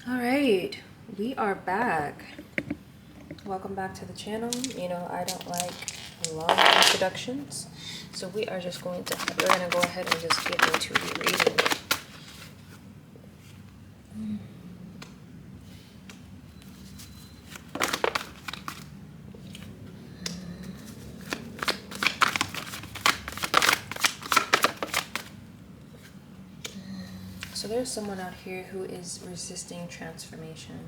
All right, we are back. Welcome back to the channel. You know, I don't like long introductions, so we're gonna go ahead and just get into the reading. So there's someone out here who is resisting transformation,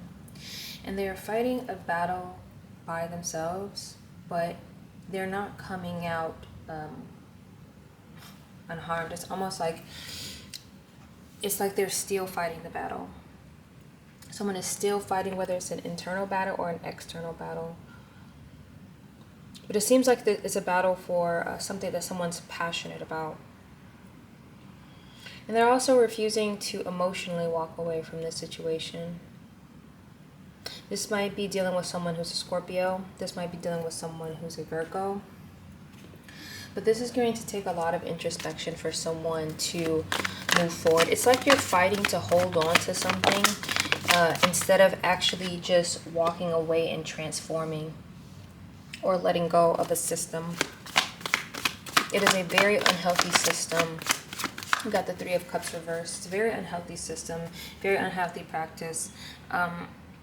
and they are fighting a battle by themselves, but they're not coming out unharmed. It's like they're still fighting the battle. Someone is still fighting, whether it's an internal battle or an external battle. But it seems like it's a battle for something that someone's passionate about. And they're also refusing to emotionally walk away from this situation. This might be dealing with someone who's a Scorpio. This might be dealing with someone who's a Virgo. But this is going to take a lot of introspection for someone to move forward. It's like you're fighting to hold on to something instead of actually just walking away and transforming or letting go of a system. It is a very unhealthy system. We got the Three of Cups reversed. It's a very unhealthy system, very unhealthy practice.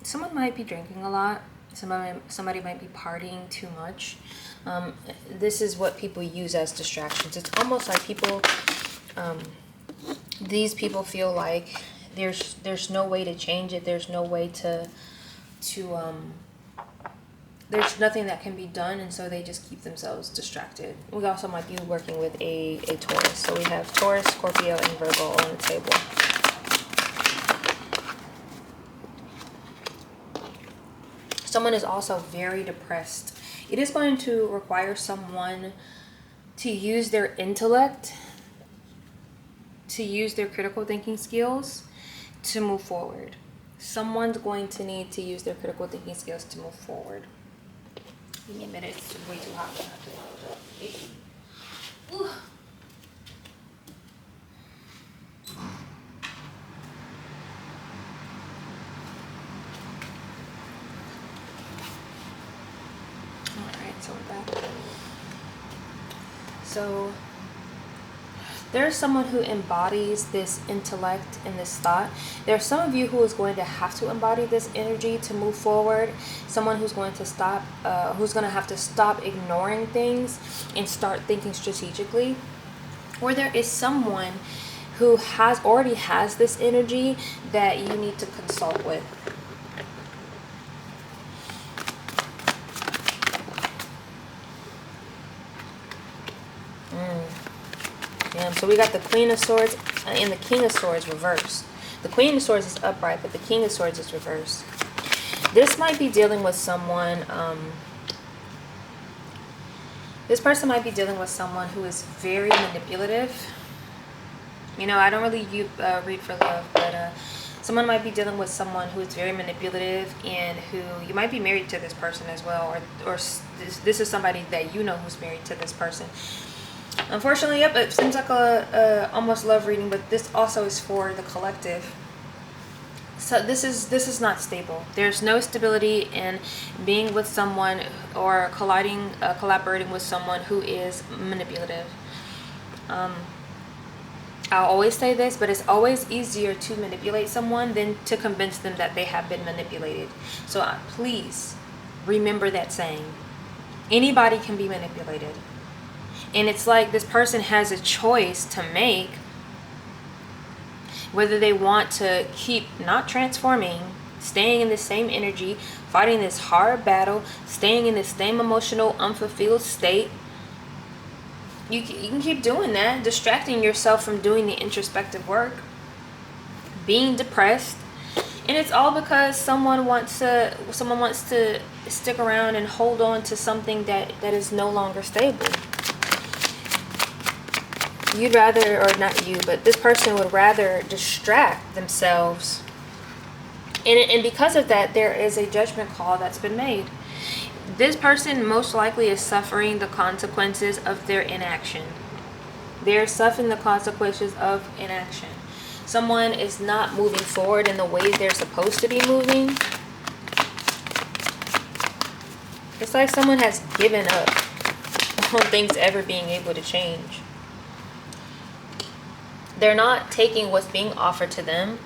Someone might be drinking a lot. Somebody might be partying too much. This is what people use as distractions. It's almost like these people feel like there's no way to change it. There's no way there's nothing that can be done, and so they just keep themselves distracted. We also might be working with a Taurus. So we have Taurus, Scorpio, and Virgo on the table. Someone is also very depressed. It is going to require someone to use their intellect, to use their critical thinking skills to move forward. Someone's going to need to use their critical thinking skills to move forward. Give me a minute, it's way too hot. Ooh. Alright, so we're back. So there's someone who embodies this intellect and this thought. There's some of you who is going to have to embody this energy to move forward. Someone who's going to have to stop ignoring things and start thinking strategically. Or there is someone who already has this energy that you need to consult with. So we got the Queen of Swords and the King of Swords reversed. The Queen of Swords is upright, but the King of Swords is reversed. This might be dealing with someone, this person might be dealing with someone who is very manipulative. You know, I don't really read for love, but someone might be dealing with someone who is very manipulative and who, you might be married to this person as well, or this is somebody that you know who's married to this person. Unfortunately, yep, it seems like a almost love reading, but this also is for the collective. So this is not stable. There's no stability in being with someone or collaborating with someone who is manipulative. I'll always say this, but it's always easier to manipulate someone than to convince them that they have been manipulated. So please remember that saying. Anybody can be manipulated. And it's like this person has a choice to make whether they want to keep not transforming, staying in the same energy, fighting this hard battle, staying in the same emotional, unfulfilled state. You can keep doing that, distracting yourself from doing the introspective work, being depressed. And it's all because someone wants to stick around and hold on to something that is no longer stable. You'd rather, or not you, but this person would rather distract themselves. And because of that, there is a judgment call that's been made. This person most likely is suffering the consequences of their inaction. They're suffering the consequences of inaction. Someone is not moving forward in the way they're supposed to be moving. It's like someone has given up on things ever being able to change. They're not taking what's being offered to them.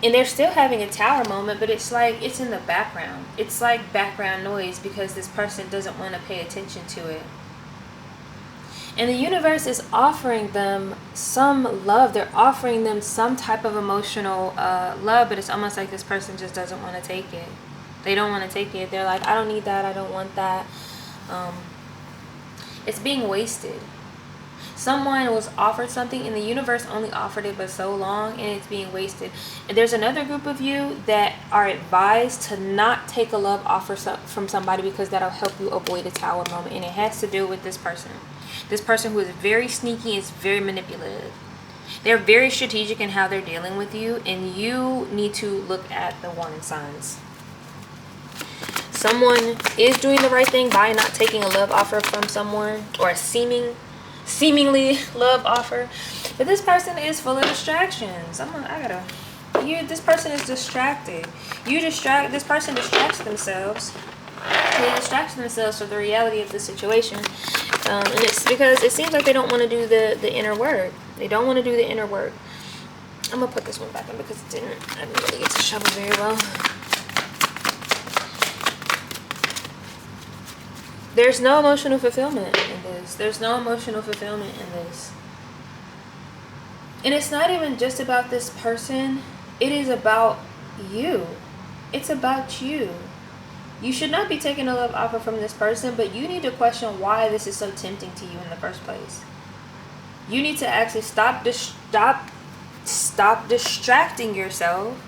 And they're still having a tower moment, but it's like it's in the background. It's like background noise because this person doesn't want to pay attention to it. And the universe is offering them some love. They're offering them some type of emotional love, but it's almost like this person just doesn't want to take it. They don't want to take it. They're like, I don't need that. I don't want that. It's being wasted. Someone was offered something and the universe only offered it but so long, and it's being wasted. And there's another group of you that are advised to not take a love offer from somebody because that'll help you avoid a tower moment. And it has to do with this person. This person who is very sneaky, is very manipulative. They're very strategic in how they're dealing with you, and you need to look at the warning signs. Someone is doing the right thing by not taking a love offer from someone, or a seemingly love offer, but this person is full of distractions. This person is distracted. This person distracts themselves. They distract themselves from the reality of the situation, and it's because it seems like they don't want to do the inner work. They don't want to do the inner work. I'm gonna put this one back in because I didn't really get to shovel very well. There's no emotional fulfillment in this. There's no emotional fulfillment in this. And it's not even just about this person. It is about you. It's about you. You should not be taking a love offer from this person, but you need to question why this is so tempting to you in the first place. You need to actually stop distracting yourself.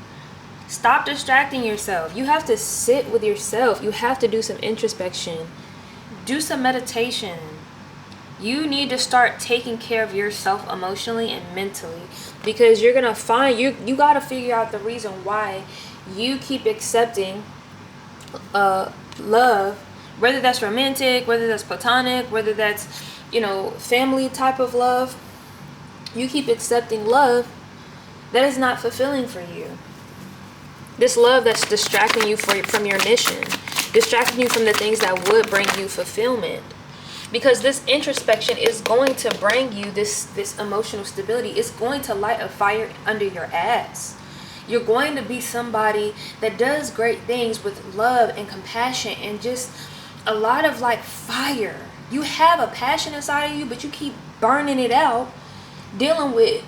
Stop distracting yourself. You have to sit with yourself. You have to do some introspection. Do some meditation. You need to start taking care of yourself emotionally and mentally, because you're gonna find you gotta figure out the reason why you keep accepting love, whether that's romantic, whether that's platonic, whether that's family type of love. You keep accepting love that is not fulfilling for you. This love that's distracting you from your mission, distracting you from the things that would bring you fulfillment. Because this introspection is going to bring you this emotional stability. It's going to light a fire under your ass. You're going to be somebody that does great things with love and compassion and just a lot of fire. You have a passion inside of you, but you keep burning it out, dealing with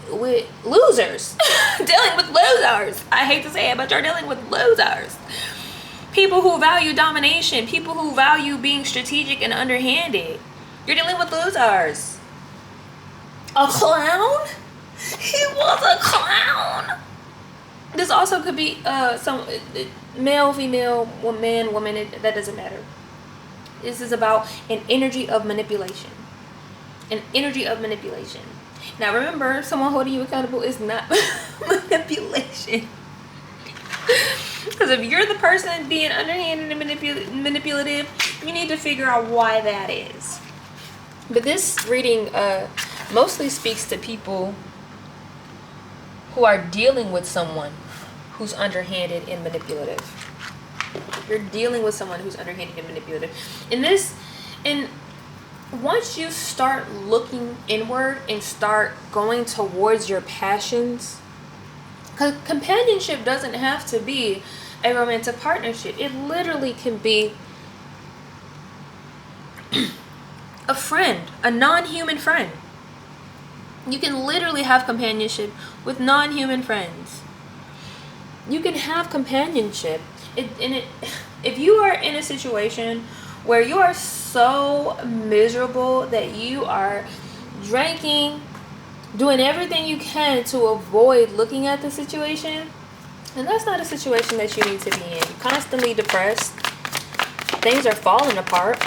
losers. Dealing with losers. I hate to say it, but you're dealing with losers. People who value domination, people who value being strategic and underhanded. You're dealing with losers. A clown? He was a clown. This also could be some male, female, man, woman. That doesn't matter. This is about an energy of manipulation. An energy of manipulation. Now remember, someone holding you accountable is not manipulation. Because if you're the person being underhanded and manipulative, you need to figure out why that is. But this reading mostly speaks to people who are dealing with someone who's underhanded and manipulative. You're dealing with someone who's underhanded and manipulative. And once you start looking inward and start going towards your passions, because companionship doesn't have to be a romantic partnership. It literally can be a friend, a non-human friend. You can literally have companionship with non-human friends. You can have companionship. If you are in a situation where you are so miserable that you are drinking, doing everything you can to avoid looking at the situation, and that's not a situation that you need to be in. You're constantly depressed. Things are falling apart.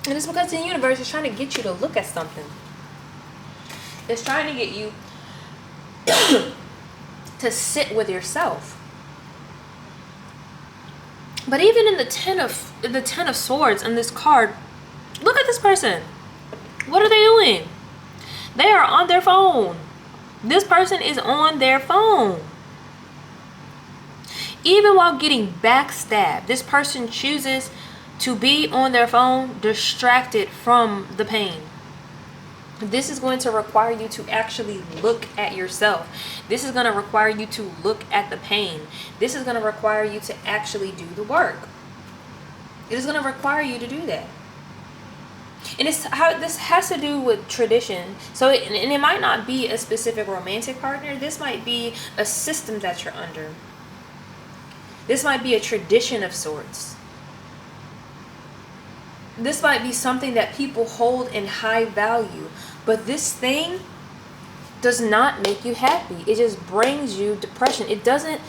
And it's because the universe is trying to get you to look at something. It's trying to get you to sit with yourself. But even in the ten of swords in this card, look at this person. What are they doing? They are on their phone. This person is on their phone. Even while getting backstabbed, this person chooses to be on their phone, distracted from the pain. This is going to require you to actually look at yourself. This is going to require you to look at the pain. This is going to require you to actually do the work. It is going to require you to do that. And it's how this has to do with tradition. So it might not be a specific romantic partner. This might be a system that you're under. This might be a tradition of sorts. This might be something that people hold in high value. But this thing does not make you happy. It just brings you depression. It doesn't.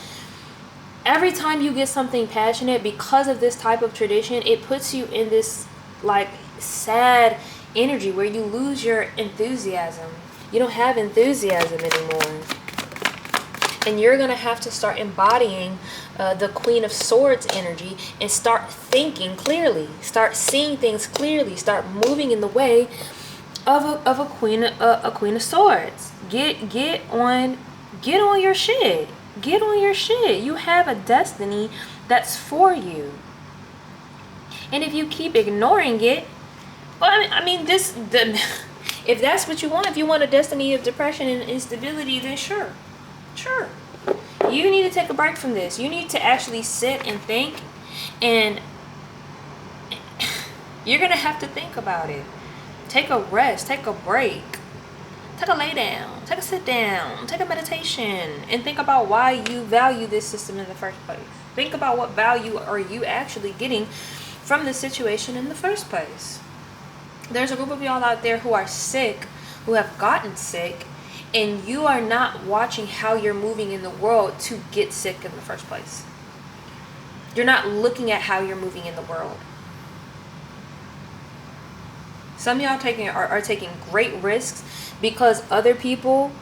Every time you get something passionate, because of this type of tradition, it puts you in this like sad energy where you lose your enthusiasm. You don't have enthusiasm anymore. And you're going to have to start embodying the Queen of Swords energy and start thinking clearly. Start seeing things clearly. Start moving in the way of a queen of Swords. Get on your shit. Get on your shit. You have a destiny that's for you. And if you keep ignoring it, well, I mean, if that's what you want, if you want a destiny of depression and instability, then sure. You need to take a break from this. You need to actually sit and think, and you're going to have to think about it. Take a rest, take a break, take a lay down, take a sit down, take a meditation, and think about why you value this system in the first place. Think about what value are you actually getting from the situation in the first place. There's a group of y'all out there who are sick, who have gotten sick, and you are not watching how you're moving in the world to get sick in the first place. You're not looking at how you're moving in the world. Some of y'all are taking great risks because other people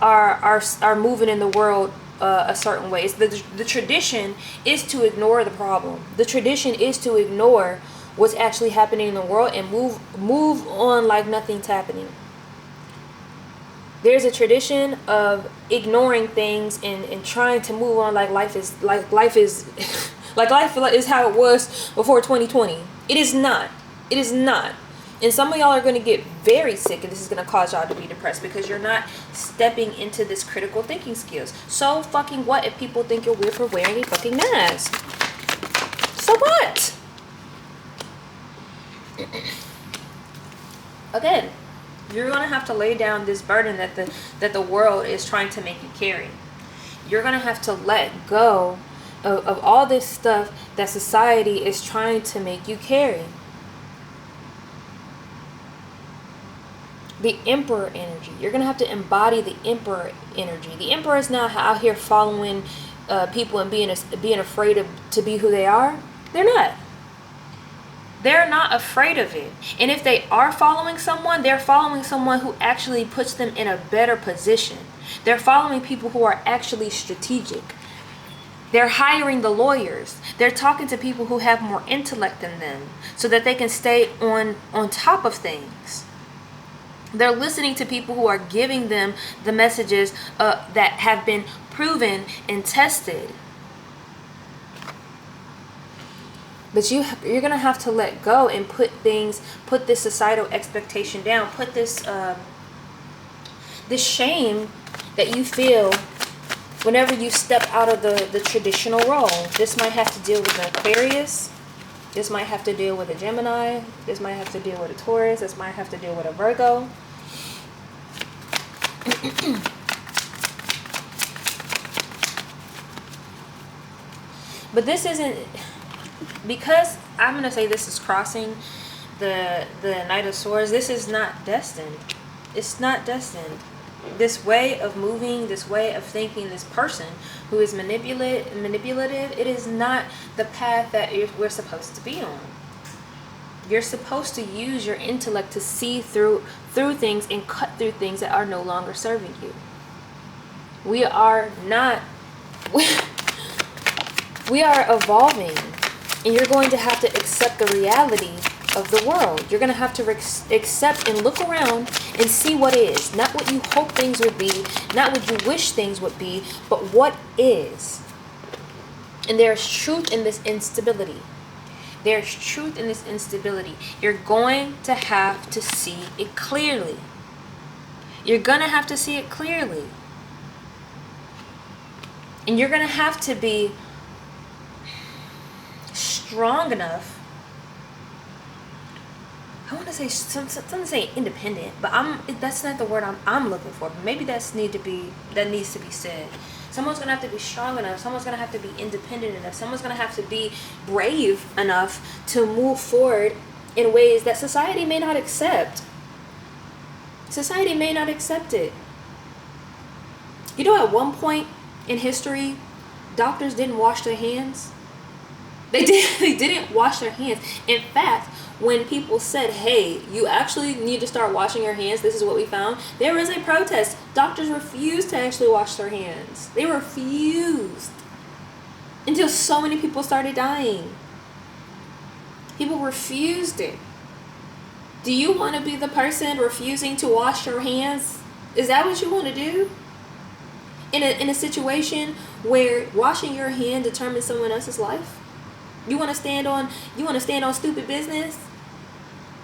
are moving in the world a certain way. It's the tradition is to ignore the problem. The tradition is to ignore what's actually happening in the world and move on like nothing's happening. There's a tradition of ignoring things and trying to move on like life is how it was before 2020. It is not. It is not. And some of y'all are going to get very sick, and this is going to cause y'all to be depressed because you're not stepping into this critical thinking skills. So fucking what if people think you're weird for wearing a fucking mask? So what? Again, you're going to have to lay down this burden that the world is trying to make you carry. You're going to have to let go of all this stuff that society is trying to make you carry. The Emperor energy. You're going to have to embody the Emperor energy. The Emperor is not out here following people and being afraid to be who they are. They're not. They're not afraid of it. And if they are following someone, they're following someone who actually puts them in a better position. They're following people who are actually strategic. They're hiring the lawyers. They're talking to people who have more intellect than them so that they can stay on top of things. They're listening to people who are giving them the messages that have been proven and tested. But you're going to have to let go and put this societal expectation down. Put this shame that you feel whenever you step out of the traditional role. This might have to deal with an Aquarius. This might have to deal with a Gemini. This might have to deal with a Taurus. This might have to deal with a Virgo. But this isn't, because I'm going to say this is crossing the Knight of Swords. This is not destined. It's not destined. This way of moving, this way of thinking, this person who is manipulative, it is not the path that we're supposed to be on. You're supposed to use your intellect to see through things and cut through things that are no longer serving you. We are evolving, and you're going to have to accept the reality of the world. You're going to have to accept and look around and see what is. Not what you hope things would be, not what you wish things would be, but what is. And there's truth in this instability. There's truth in this instability. You're going to have to see it clearly. You're going to have to see it clearly. And you're going to have to be strong enough. I want to say something to say independent, but that's not the word I'm looking for. But maybe that needs to be said. Someone's gonna have to be strong enough. Someone's gonna have to be independent enough. Someone's gonna have to be brave enough to move forward in ways that society may not accept. Society may not accept it. You know, at one point in history, doctors didn't wash their hands. They didn't wash their hands. In fact, when people said, hey, you actually need to start washing your hands, this is what we found, there was a protest. Doctors refused to actually wash their hands. They refused. Until so many people started dying. People refused it. Do you want to be the person refusing to wash your hands? Is that what you want to do? In a situation where washing your hand determines someone else's life? You want to stand on stupid business?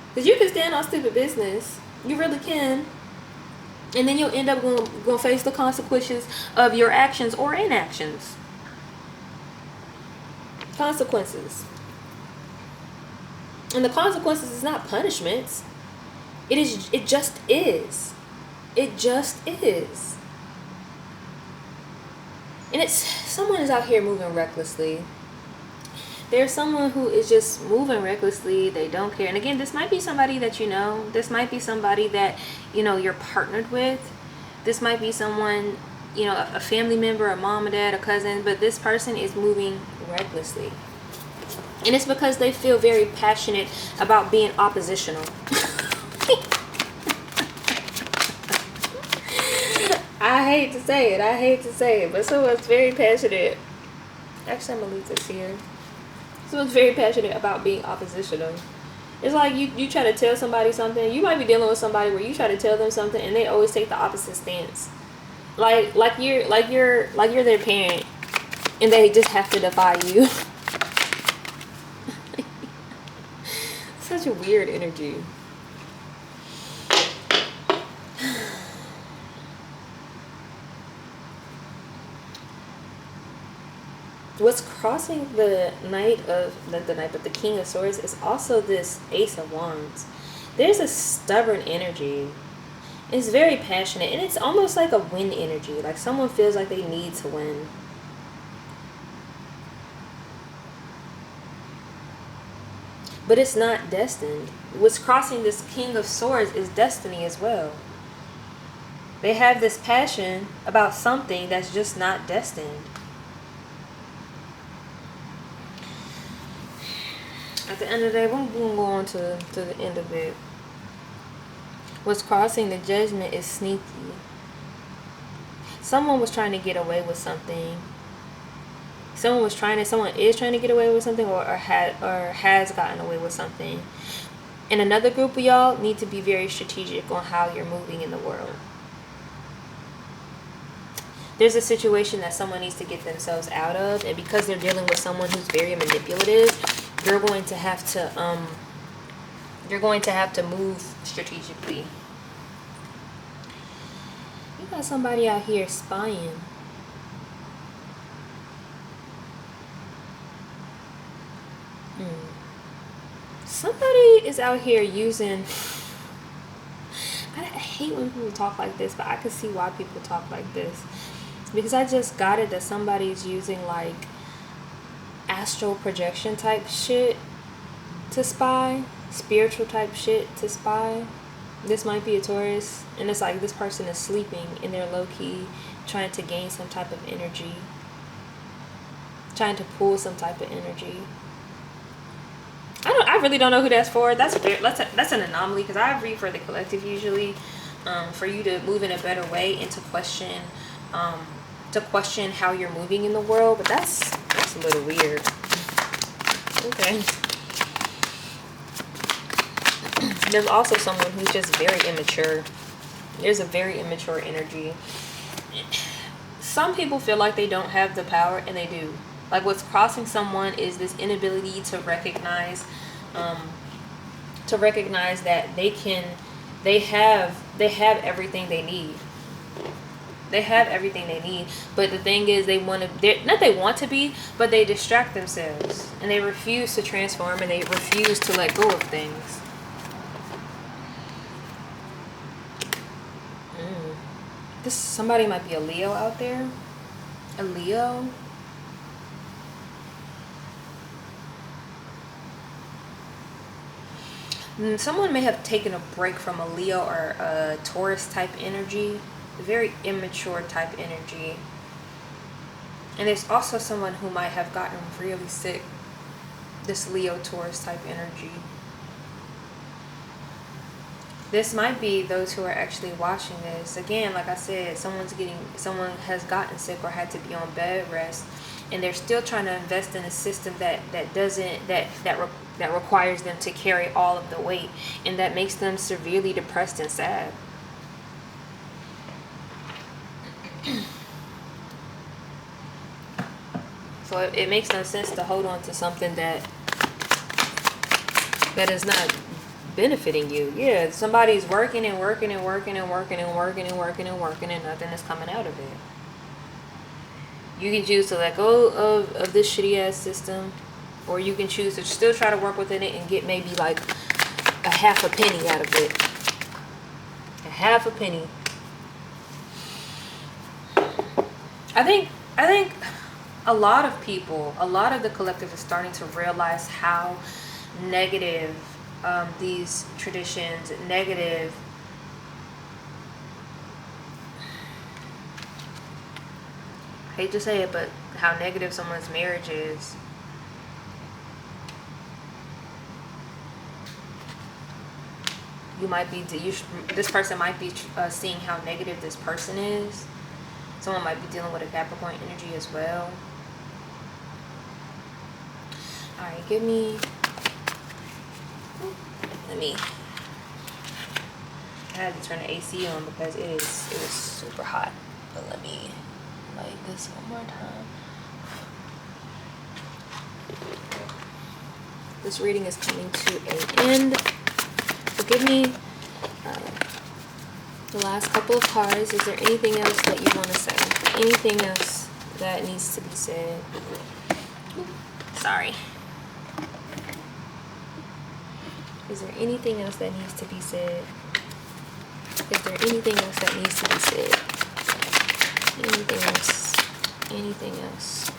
Because you can stand on stupid business. You really can. And then you'll end up going to face the consequences of your actions or inactions. Consequences. And the consequences is not punishments. It just is. It just is. And someone is out here moving recklessly. There's someone who is just moving recklessly. They don't care. And again, this might be somebody that you know. This might be somebody that, you know, you're partnered with. This might be someone, you know, a family member, a mom, a dad, a cousin. But this person is moving recklessly. And it's because they feel very passionate about being oppositional. I hate to say it. But someone's very passionate. Actually, I'm going to leave this here. Someone's very passionate about being oppositional. It's like you try to tell somebody something. You might be dealing with somebody where you try to tell them something and they always take the opposite stance. Like you're their parent and they just have to defy you. Such a weird energy. What's crossing the King of Swords is also this Ace of Wands. There's a stubborn energy. It's very passionate, and it's almost like a win energy. Like someone feels like they need to win. But it's not destined. What's crossing this King of Swords is destiny as well. They have this passion about something that's just not destined. At the end of the day, we're going to go on to the end of it. What's crossing the Judgment is sneaky. Someone was trying to get away with something. Someone is trying to get away with something or has gotten away with something. And another group of y'all need to be very strategic on how you're moving in the world. There's a situation that someone needs to get themselves out of, and because they're dealing with someone who's very manipulative, you're going to have to move strategically. You got somebody out here spying. Somebody is out here using, I hate when people talk like this, but I can see why people talk like this. Because I just got it that somebody's using like astral projection type shit to spy, spiritual type shit to spy. This might be a Taurus, and it's like this person is sleeping and they're low-key trying to gain some type of energy, trying to pull some type of energy. I really don't know who that's for. That's an anomaly, because I read for the collective usually, for you to move in a better way and to question how you're moving in the world. But that's a little weird. Okay. There's also someone who's just very immature. There's a very immature energy. Some people feel like they don't have the power, and they do. Like, what's crossing someone is this inability to recognize that they have everything they need. They have everything they need, but the thing is, they want to be, but they distract themselves, and they refuse to transform, and they refuse to let go of things. This somebody might be a Leo out there. A Leo. Someone may have taken a break from a Leo or a Taurus type energy. A very immature type energy. And there's also someone who might have gotten really sick. This Leo Taurus type energy. This might be those who are actually watching this. Again, like I said, someone has gotten sick or had to be on bed rest, and they're still trying to invest in a system that requires them to carry all of the weight, and that makes them severely depressed and sad. So it makes no sense to hold on to something that is not benefiting you. Yeah, somebody's working and working and working and working and working and working and working, and nothing is coming out of it. You can choose to let go of this shitty ass system, or you can choose to still try to work within it and get maybe like a half a penny out of it. A half a penny. I think a lot of people, a lot of the collective is starting to realize how negative these traditions, negative, I hate to say it, but how negative someone's marriage is. This person might be seeing how negative this person is. Someone might be dealing with a Capricorn energy as well. Alright, I had to turn the AC on because it was super hot. But let me light this one more time. This reading is coming to an end. So give me the last couple of cards. Is there anything else that you want to say? Anything else that needs to be said? Sorry. Is there anything else that needs to be said? Is there anything else that needs to be said? Anything else? Anything else?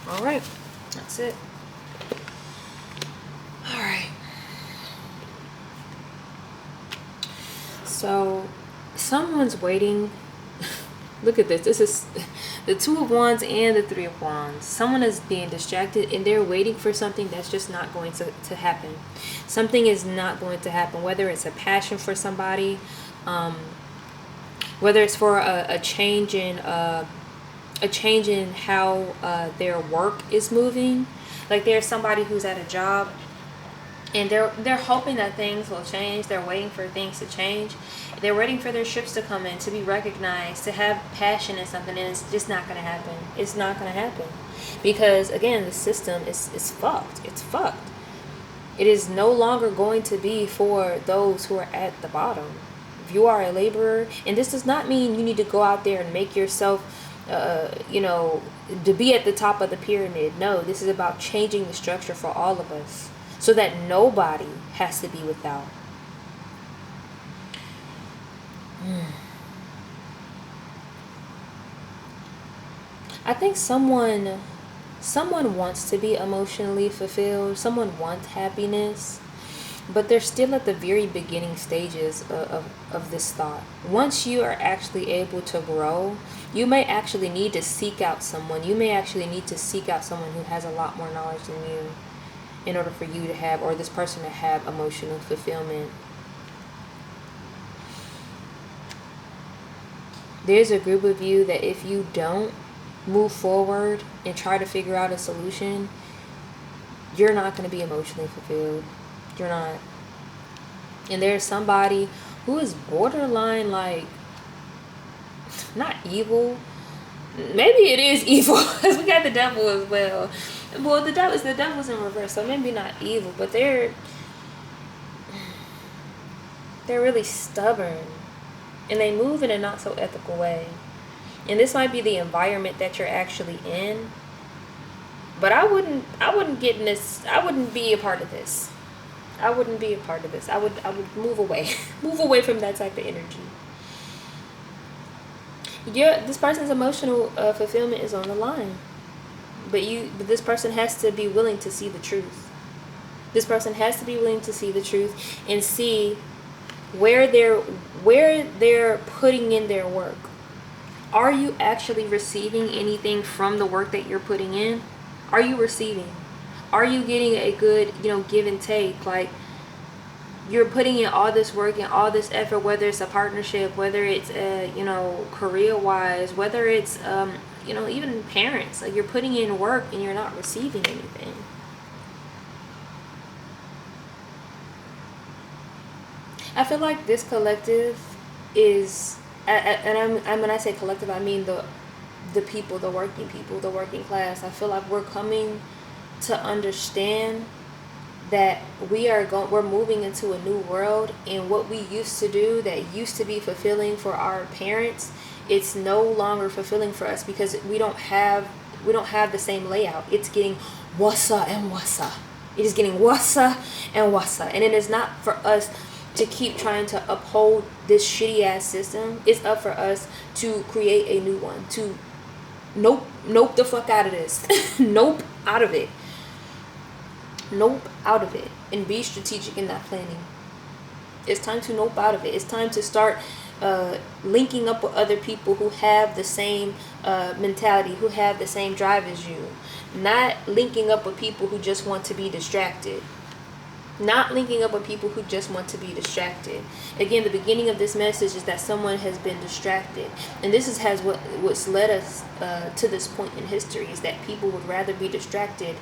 All right. That's it. All right. So, someone's waiting. Look at this. This is the Two of Wands and the Three of Wands. Someone is being distracted, and they're waiting for something that's just not going to happen. Something is not going to happen, whether it's a passion for somebody, whether it's for a change in how their work is moving. Like, there's somebody who's at a job, and they're hoping that things will change. They're waiting for things to change. They're waiting for their ships to come in, to be recognized, to have passion in something, and it's just not going to happen. It's not going to happen. Because, again, the system is fucked. It's fucked. It is no longer going to be for those who are at the bottom. If you are a laborer, and this does not mean you need to go out there and make yourself, to be at the top of the pyramid. No, this is about changing the structure for all of us, so that nobody has to be without. I think someone wants to be emotionally fulfilled. Someone wants happiness, but they're still at the very beginning stages of this thought. Once you are actually able to grow, you may actually need to seek out someone. You may actually need to seek out someone who has a lot more knowledge than you, in order for you to have, or this person to have, emotional fulfillment. There's a group of you that if you don't move forward and try to figure out a solution, you're not going to be emotionally fulfilled. You're not. And there's somebody who is borderline, like, not evil. Maybe it is evil, because we got the devil as well. Well, the devil's in reverse, so maybe not evil, but they're really stubborn, and they move in a not so ethical way. And this might be the environment that you're actually in, but I wouldn't get in this. I wouldn't be a part of this. I wouldn't be a part of this. I would move away. Move away from that type of energy. Yeah, this person's emotional fulfillment is on the line. But this person has to be willing to see the truth. This person has to be willing to see the truth and see where they're putting in their work. Are you actually receiving anything from the work that you're putting in? Are you receiving? Are you getting a good, give and take? Like, you're putting in all this work and all this effort, whether it's a partnership, whether it's career-wise, whether it's even parents. Like, you're putting in work and you're not receiving anything. I feel like this collective is, and when I say collective, I mean the people, the working people, the working class. I feel like we're coming to understand that we're moving into a new world, and what we used to do that used to be fulfilling for our parents, it's no longer fulfilling for us, because we don't have the same layout. It's getting wassa and wassa. It is getting wassa and wassa, and it is not for us to keep trying to uphold this shitty ass system. It's up for us to create a new one, to nope the fuck out of this. Nope out of it. Nope out of it, and be strategic in that planning. It's time to nope out of it. It's time to start linking up with other people who have the same mentality, who have the same drive as you. Not linking up with people who just want to be distracted. Not linking up with people who just want to be distracted. Again, the beginning of this message is that someone has been distracted, and this is what's led us to this point in history, is that people would rather be distracted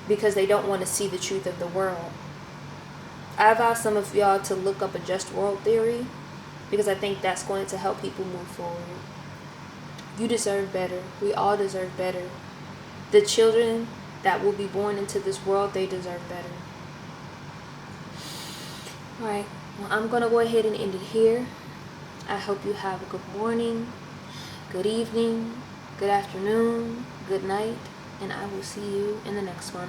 because they don't want to see the truth of the world. I've asked some of y'all to look up a just world theory, because I think that's going to help people move forward. You deserve better. We all deserve better. The children that will be born into this world, they deserve better. Alright, well, I'm going to go ahead and end it here. I hope you have a good morning, good evening, good afternoon, good night, and I will see you in the next one.